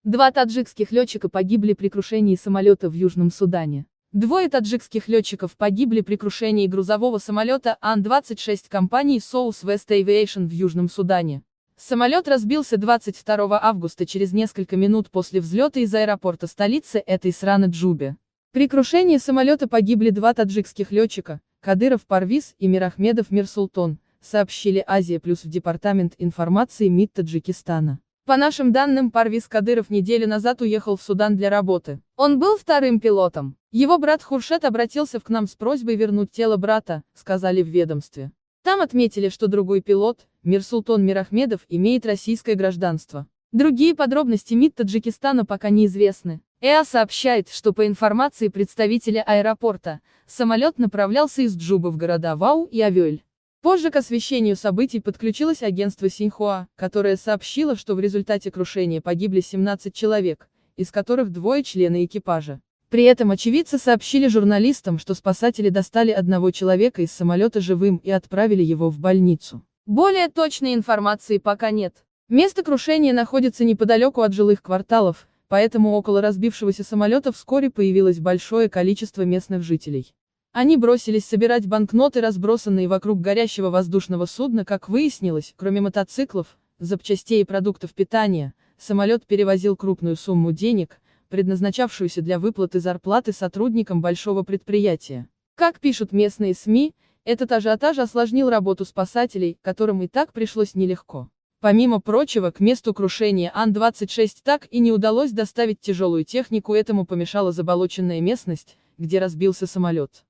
2 таджикских летчика погибли при крушении самолета в Южном Судане. 2 таджикских летчиков погибли при крушении грузового самолета Ан-26 компании South West Aviation в Южном Судане. Самолет разбился 22 августа через несколько минут после взлета из аэропорта столицы этой страны Джубе. При крушении самолета погибли 2 таджикских летчика, Кадыров Парвиз и Мирахмедов Мирсултон, сообщили Азия Плюс в Департамент информации МИД Таджикистана. По нашим данным, Парвиз Кадыров неделю назад уехал в Судан для работы. Он был 2-м пилотом. Его брат Хуршет обратился к нам с просьбой вернуть тело брата, сказали в ведомстве. Там отметили, что другой пилот, Мирсултон Мирахмедов, имеет российское гражданство. Другие подробности МИД Таджикистана пока неизвестны. ЭА сообщает, что по информации представителя аэропорта, самолет направлялся из Джубы в города Вау и Авёль. Позже к освещению событий подключилось агентство Синьхуа, которое сообщило, что в результате крушения погибли 17 человек, из которых 2 члены экипажа. При этом очевидцы сообщили журналистам, что спасатели достали 1 человека из самолета живым и отправили его в больницу. Более точной информации пока нет. Место крушения находится неподалеку от жилых кварталов, поэтому около разбившегося самолета вскоре появилось большое количество местных жителей. Они бросились собирать банкноты, разбросанные вокруг горящего воздушного судна. Как выяснилось, кроме мотоциклов, запчастей и продуктов питания, самолет перевозил крупную сумму денег, предназначавшуюся для выплаты зарплаты сотрудникам большого предприятия. Как пишут местные СМИ, этот ажиотаж осложнил работу спасателей, которым и так пришлось нелегко. Помимо прочего, к месту крушения Ан-26 так и не удалось доставить тяжелую технику, этому помешала заболоченная местность, где разбился самолет.